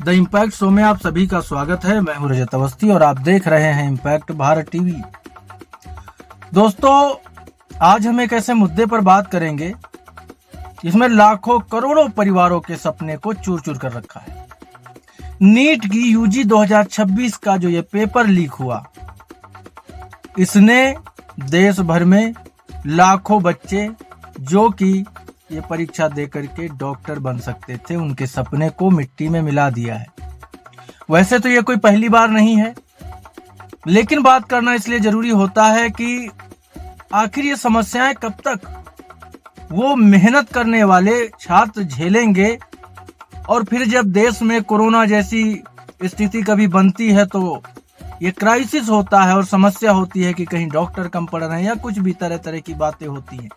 The impact show में आप सभी का स्वागत है। मैं हूं रजत अवस्थी और आप देख रहे हैं इम्पैक्ट भारत टीवी। दोस्तों, आज हम एक ऐसे मुद्दे पर बात करेंगे जिसमें लाखों करोड़ों परिवारों के सपने को चूर चूर कर रखा है। नीट की यूजी 2026 का जो ये पेपर लीक हुआ, इसने देश भर में लाखों बच्चे जो कि ये परीक्षा देकर के डॉक्टर बन सकते थे, उनके सपने को मिट्टी में मिला दिया है। वैसे तो ये कोई पहली बार नहीं है, लेकिन बात करना इसलिए जरूरी होता है कि आखिर ये समस्याएं कब तक वो मेहनत करने वाले छात्र झेलेंगे, और फिर जब देश में कोरोना जैसी स्थिति कभी बनती है तो ये क्राइसिस होता है और समस्या होती है कि कहीं डॉक्टर कम पड़ रहे हैं या कुछ भी तरह तरह की बातें होती हैं।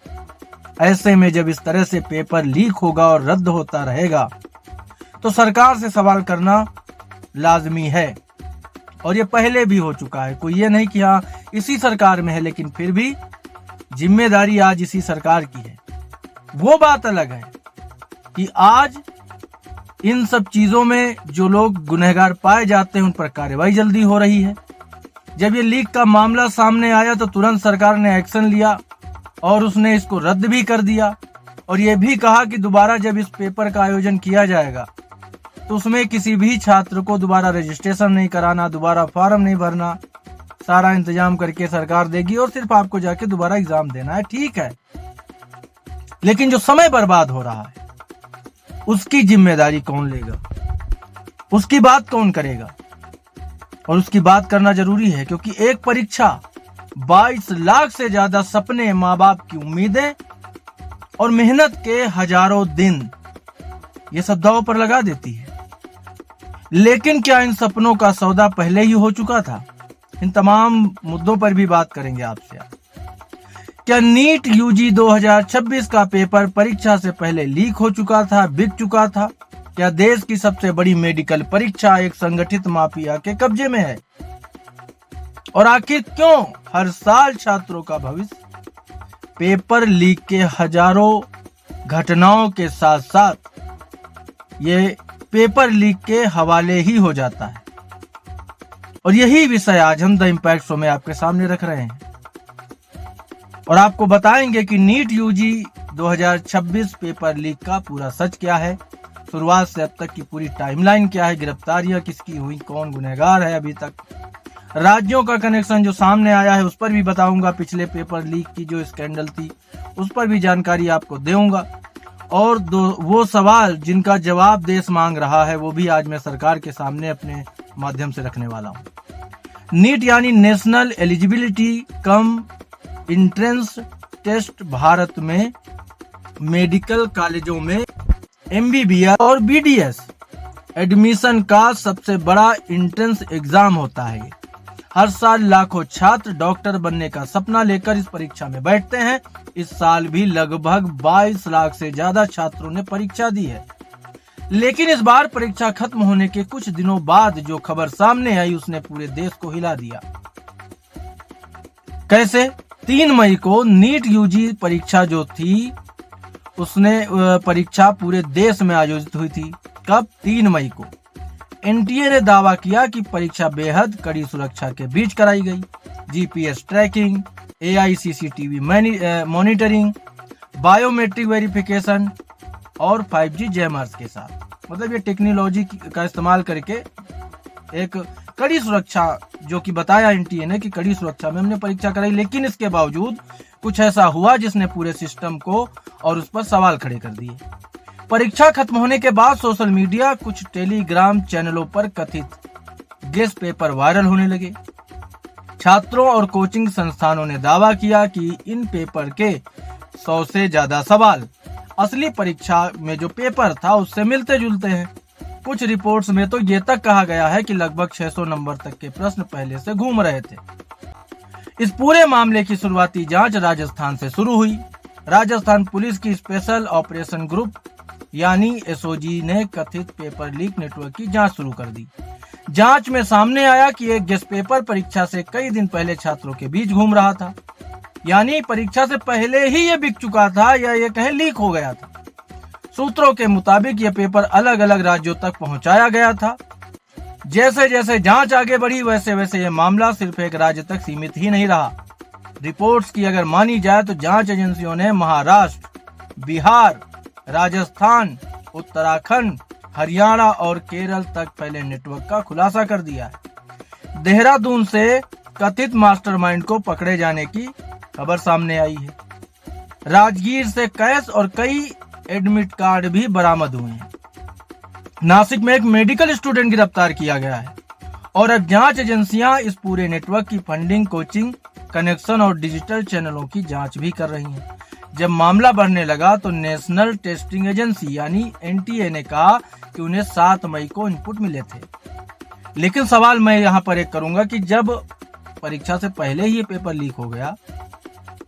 ऐसे में जब इस तरह से पेपर लीक होगा और रद्द होता रहेगा तो सरकार से सवाल करना लाजमी है, और ये पहले भी हो चुका है। कोई ये नहीं कि हाँ इसी सरकार में है, लेकिन फिर भी जिम्मेदारी आज इसी सरकार की है। वो बात अलग है कि आज इन सब चीजों में जो लोग गुनहगार पाए जाते हैं उन पर कार्रवाई जल्दी हो रही है। जब ये लीक का मामला सामने आया तो तुरंत सरकार ने एक्शन लिया और उसने इसको रद्द भी कर दिया, और ये भी कहा कि दोबारा जब इस पेपर का आयोजन किया जाएगा तो उसमें किसी भी छात्र को दोबारा रजिस्ट्रेशन नहीं कराना, दोबारा फॉर्म नहीं भरना, सारा इंतजाम करके सरकार देगी और सिर्फ आपको जाके दोबारा एग्जाम देना है। ठीक है, लेकिन जो समय बर्बाद हो रहा है उसकी जिम्मेदारी कौन लेगा, उसकी बात कौन करेगा? और उसकी बात करना जरूरी है, क्योंकि एक परीक्षा 22 लाख से ज्यादा सपने, माँ बाप की उम्मीदें और मेहनत के हजारों दिन, ये सब दांव पर लगा देती है। लेकिन क्या इन सपनों का सौदा पहले ही हो चुका था? इन तमाम मुद्दों पर भी बात करेंगे आपसे। क्या नीट यूजी 2026 का पेपर परीक्षा से पहले लीक हो चुका था, बिक चुका था? क्या देश की सबसे बड़ी मेडिकल परीक्षा एक संगठित माफिया के कब्जे में है? और आखिर क्यों हर साल छात्रों का भविष्य पेपर लीक के हजारों घटनाओं के साथ साथ ये पेपर लीक के हवाले ही हो जाता है? और यही विषय आज हम द इम्पैक्ट शो में आपके सामने रख रहे हैं और आपको बताएंगे कि नीट यूजी 2026 पेपर लीक का पूरा सच क्या है, शुरुआत से अब तक की पूरी टाइमलाइन क्या है, गिरफ्तारियां किसकी हुई, कौन गुनहगार है अभी तक, राज्यों का कनेक्शन जो सामने आया है उस पर भी बताऊंगा, पिछले पेपर लीक की जो स्कैंडल थी उस पर भी जानकारी आपको दूंगा, और वो सवाल जिनका जवाब देश मांग रहा है वो भी आज मैं सरकार के सामने अपने माध्यम से रखने वाला हूं। नीट यानी national eligibility cum entrance test भारत में मेडिकल कॉलेजों में MBBS और BDS एडमिशन का सबसे बड़ा एंट्रेंस एग्जाम होता है। हर साल लाखों छात्र डॉक्टर बनने का सपना लेकर इस परीक्षा में बैठते हैं। इस साल भी लगभग 22 लाख से ज्यादा छात्रों ने परीक्षा दी है। लेकिन इस बार परीक्षा खत्म होने के कुछ दिनों बाद जो खबर सामने आई उसने पूरे देश को हिला दिया। कैसे? 3 मई को नीट यूजी परीक्षा जो थी उसने परीक्षा पूरे देश में आयोजित हुई थी। कब? 3 मई को। NTA ने दावा किया कि परीक्षा बेहद कड़ी सुरक्षा के बीच कराई गई। GPS tracking, AI CCTV monitoring, biometric verification और 5G जैमर्स के साथ, मतलब ये टेक्नोलॉजी का इस्तेमाल करके एक कड़ी सुरक्षा, जो कि बताया NTA ने कि कड़ी सुरक्षा में हमने परीक्षा कराई। लेकिन इसके बावजूद कुछ ऐसा हुआ जिसने पूरे सिस्टम को और उस पर सवाल खड़े कर दिए। परीक्षा खत्म होने के बाद सोशल मीडिया, कुछ टेलीग्राम चैनलों पर कथित गेस्ट पेपर वायरल होने लगे। छात्रों और कोचिंग संस्थानों ने दावा किया कि इन पेपर के 100 से ज्यादा सवाल असली परीक्षा में जो पेपर था उससे मिलते जुलते हैं। कुछ रिपोर्ट्स में तो ये तक कहा गया है कि लगभग 600 नंबर तक के प्रश्न पहले से घूम रहे थे। इस पूरे मामले की शुरुआती जांच राजस्थान से शुरू हुई। राजस्थान पुलिस की स्पेशल ऑपरेशन ग्रुप यानी SOG ने कथित पेपर लीक नेटवर्क की जांच शुरू कर दी। जांच में सामने आया कि एक गेस्ट पेपर परीक्षा से कई दिन पहले छात्रों के बीच घूम रहा था, यानी परीक्षा से पहले ही ये बिक चुका था या ये कहें लीक हो गया था। सूत्रों के मुताबिक यह पेपर अलग अलग राज्यों तक पहुंचाया गया था। जैसे जैसे जांच आगे बढ़ी वैसे वैसे यह मामला सिर्फ एक राज्य तक सीमित ही नहीं रहा। रिपोर्ट्स की अगर मानी जाए तो जांच एजेंसियों ने महाराष्ट्र, बिहार, राजस्थान, उत्तराखंड, हरियाणा और केरल तक फैले नेटवर्क का खुलासा कर दिया है। देहरादून से कथित मास्टरमाइंड को पकड़े जाने की खबर सामने आई है। राजगीर से कैश और कई एडमिट कार्ड भी बरामद हुए हैं। नासिक में एक मेडिकल स्टूडेंट गिरफ्तार किया गया है और अब जांच एजेंसियां इस पूरे नेटवर्क की फंडिंग, कोचिंग, कनेक्शन और डिजिटल चैनलों की जांच भी कर रही हैं। जब मामला बढ़ने लगा तो नेशनल टेस्टिंग एजेंसी यानी एनटीए ने कहा कि उन्हें 7 मई को इनपुट मिले थे। लेकिन सवाल मैं यहाँ पर एक करूंगा कि जब परीक्षा से पहले ही ये पेपर लीक हो गया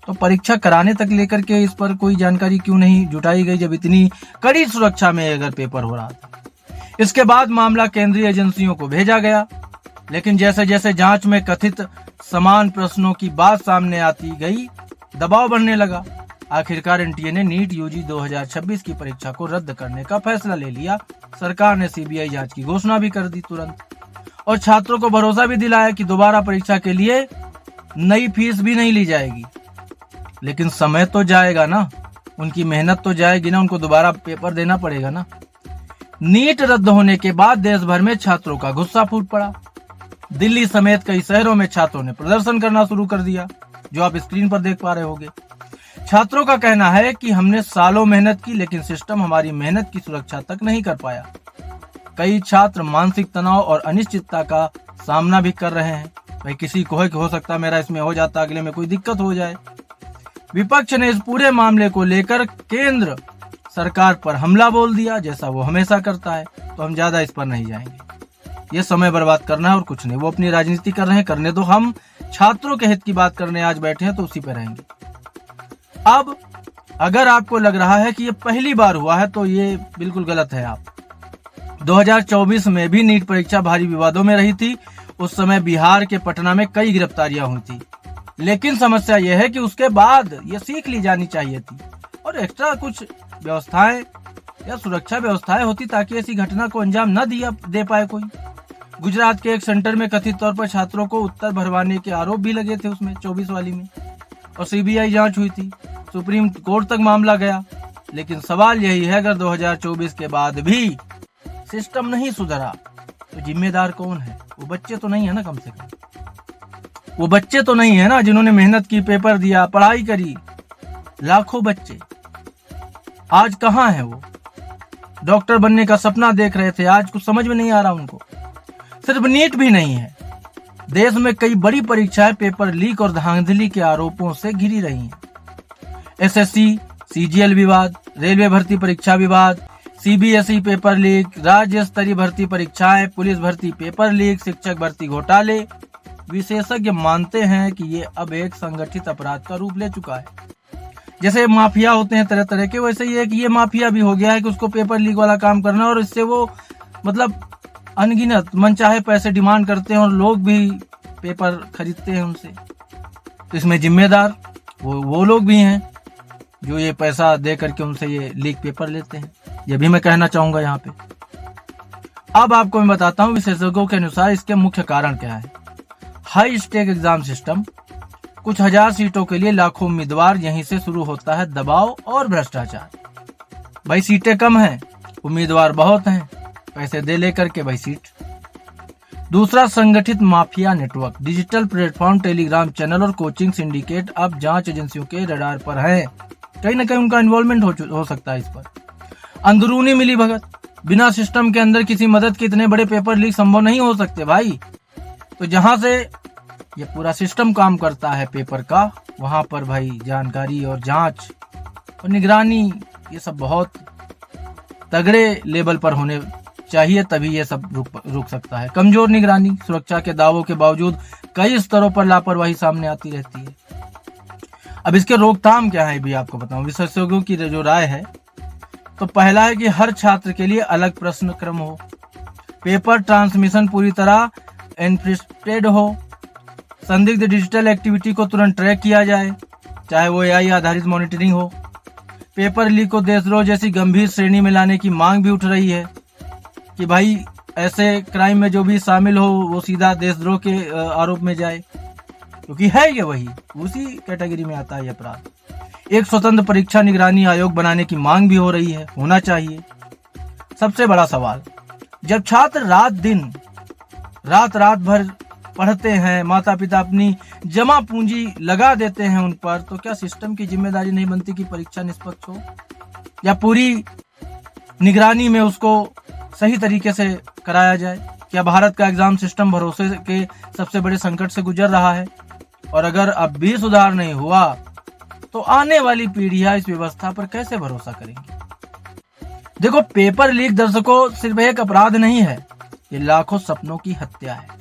तो परीक्षा कराने तक लेकर के इस पर कोई जानकारी क्यों नहीं जुटाई गई, जब इतनी कड़ी सुरक्षा में अगर पेपर हो रहा था। इसके बाद मामला केंद्रीय एजेंसियों को भेजा गया, लेकिन जैसे जैसे जांच में कथित समान प्रश्नों की बात सामने आती गई, दबाव बढ़ने लगा। आखिरकार एनटीए ने नीट यूजी 2026 की परीक्षा को रद्द करने का फैसला ले लिया। सरकार ने सीबीआई जांच की घोषणा भी कर दी तुरंत और छात्रों को भरोसा भी दिलाया कि दोबारा परीक्षा के लिए नई फीस भी नहीं ली जाएगी। लेकिन समय तो जाएगा ना, उनकी मेहनत तो जाएगी ना, उनको दोबारा पेपर देना पड़ेगा ना। नीट रद्द होने के बाद देश भर में छात्रों का गुस्सा फूट पड़ा। दिल्ली समेत कई शहरों में छात्रों ने प्रदर्शन करना शुरू कर दिया, जो आप स्क्रीन पर देख पा रहे होंगे। छात्रों का कहना है कि हमने सालों मेहनत की, लेकिन सिस्टम हमारी मेहनत की सुरक्षा तक नहीं कर पाया। कई छात्र मानसिक तनाव और अनिश्चितता का सामना भी कर रहे हैं। भाई किसी को है कि हो सकता मेरा इसमें हो जाता, अगले में कोई दिक्कत हो जाए। विपक्ष ने इस पूरे मामले को लेकर केंद्र सरकार पर हमला बोल दिया, जैसा वो हमेशा करता है। तो हम ज्यादा इस पर नहीं जाएंगे, ये समय बर्बाद करना है और कुछ नहीं। वो अपनी राजनीति कर रहे हैं, करने दो। हम छात्रों के हित की बात करने आज बैठे हैं तो उसी पे रहेंगे। अब अगर आपको लग रहा है कि ये पहली बार हुआ है तो ये बिल्कुल गलत है। आप 2024 में भी नीट परीक्षा भारी विवादों में रही थी। उस समय बिहार के पटना में कई गिरफ्तारियां हुई थी, लेकिन समस्या यह है कि उसके बाद ये सीख ली जानी चाहिए थी और एक्स्ट्रा कुछ व्यवस्थाएं या सुरक्षा व्यवस्थाएं होती ताकि ऐसी घटना को अंजाम न दे पाए कोई। गुजरात के एक सेंटर में कथित तौर पर छात्रों को उत्तर भरवाने के आरोप भी लगे थे उसमें 24 वाली में, और सीबीआई जांच हुई थी। सुप्रीम कोर्ट तक मामला गया। लेकिन सवाल यही है, अगर 2024 के बाद भी सिस्टम नहीं सुधरा तो जिम्मेदार कौन है? वो बच्चे तो नहीं है ना, कम से कम वो बच्चे तो नहीं है ना जिन्होंने मेहनत की, पेपर दिया, पढ़ाई करी। लाखों बच्चे आज कहाँ हैं? वो डॉक्टर बनने का सपना देख रहे थे, आज कुछ समझ में नहीं आ रहा उनको। सिर्फ नीट भी नहीं है, देश में कई बड़ी परीक्षाएं पेपर लीक और धांधली के आरोपों से घिरी रही हैं। एसएससी, सीजीएल विवाद, रेलवे भर्ती परीक्षा विवाद, सीबीएसई पेपर लीक, राज्य स्तरीय भर्ती परीक्षाएं, पुलिस भर्ती पेपर लीक, शिक्षक भर्ती घोटाले। विशेषज्ञ मानते हैं कि ये अब एक संगठित अपराध का रूप ले चुका है। जैसे माफिया होते हैं तरह तरह के, वैसे ही है कि ये माफिया भी हो गया है कि उसको पेपर लीक वाला काम करना, और इससे वो मतलब अनगिनत मनचाहे पैसे डिमांड करते हैं और लोग भी पेपर खरीदते हैं उनसे। तो इसमें जिम्मेदार वो लोग भी हैं जो ये पैसा दे करके उनसे ये लीक पेपर लेते हैं। ये भी मैं कहना चाहूंगा यहाँ पे। अब आपको मैं बताता हूँ विशेषज्ञों के अनुसार इसके मुख्य कारण क्या है। हाई स्टेक एग्जाम सिस्टम, कुछ हजार सीटों के लिए लाखों उम्मीदवार, यहीं से शुरू होता है दबाव और भ्रष्टाचार। भाई सीटें कम हैं, उम्मीदवार बहुत हैं, पैसे दे लेकर के भाई सीट। दूसरा, संगठित mafia network, digital platform, Telegram channel और कोचिंग सिंडिकेट अब जांच एजेंसियों के रडार पर हैं। कहीं ना कहीं उनका इन्वॉल्वमेंट हो सकता है इस पर। अंदरूनी मिली भगत, बिना सिस्टम के अंदर किसी मदद के इतने बड़े पेपर लीक संभव नहीं हो सकते भाई। तो जहां से ये पूरा सिस्टम काम करता है पेपर का, वहां पर भाई जानकारी और जांच और निगरानी ये सब बहुत तगड़े लेवल पर होने चाहिए, तभी ये सब रुक सकता है। कमजोर निगरानी, सुरक्षा के दावों के बावजूद कई स्तरों पर लापरवाही सामने आती रहती है। अब इसके रोकथाम क्या है भी आपको बताऊं। विशेषज्ञों की जो राय है, तो पहला है कि हर छात्र के लिए अलग प्रश्न क्रम हो, पेपर ट्रांसमिशन पूरी तरह एन्क्रिप्टेड हो, संदिग्ध डिजिटल एक्टिविटी को तुरंत ट्रैक किया जाए, चाहे वो एआई आधारित मॉनिटरिंग हो, पेपर लीक को देशद्रोह जैसी गंभीर श्रेणी में लाने की मांग भी उठ रही है कि भाई ऐसे क्राइम में जो भी शामिल हो वो सीधा देशद्रोह के आरोप में जाए, क्योंकि है ये वही उसी कैटेगरी में आता है ये अपराध। एक स्वतंत्र परीक्षा निगरानी आयोग बनाने की मांग भी हो रही है, होना चाहिए। सबसे बड़ा सवाल, जब छात्र रात भर पढ़ते हैं, माता पिता अपनी जमा पूंजी लगा देते हैं उन पर, तो क्या सिस्टम की जिम्मेदारी नहीं बनती कि परीक्षा निष्पक्ष हो या पूरी निगरानी में उसको सही तरीके से कराया जाए? क्या भारत का एग्जाम सिस्टम भरोसे के सबसे बड़े संकट से गुजर रहा है? और अगर अब भी सुधार नहीं हुआ तो आने वाली पीढ़ियां इस व्यवस्था पर कैसे भरोसा करेंगी? देखो, पेपर लीक दर्शकों सिर्फ एक अपराध नहीं है, ये लाखों सपनों की हत्या है।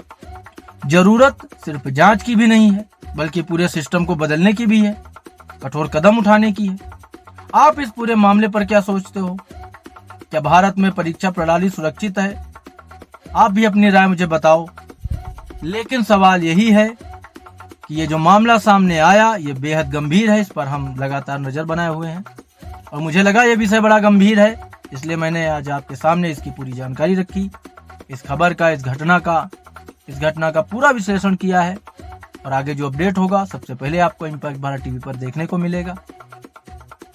जरूरत सिर्फ जांच की भी नहीं है, बल्कि पूरे सिस्टम को बदलने की भी है, कठोर कदम उठाने की है। आप इस पूरे मामले पर क्या सोचते हो? क्या भारत में परीक्षा प्रणाली सुरक्षित है? आप भी अपनी राय मुझे बताओ। लेकिन सवाल यही है कि ये जो मामला सामने आया ये बेहद गंभीर है, इस पर हम लगातार नजर बनाए हुए हैं और मुझे लगा ये विषय बड़ा गंभीर है, इसलिए मैंने आज आपके सामने इसकी पूरी जानकारी रखी, इस खबर का, इस घटना का पूरा विश्लेषण किया है और आगे जो अपडेट होगा सबसे पहले आपको इम्पैक्ट भारत टीवी पर देखने को मिलेगा।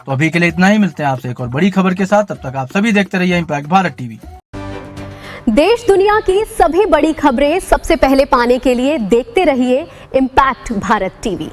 तो अभी के लिए इतना ही, मिलते हैं आपसे एक और बड़ी खबर के साथ। तब तक आप सभी देखते रहिए इम्पैक्ट भारत टीवी। देश दुनिया की सभी बड़ी खबरें सबसे पहले पाने के लिए देखते रहिए इम्पैक्ट भारत टीवी।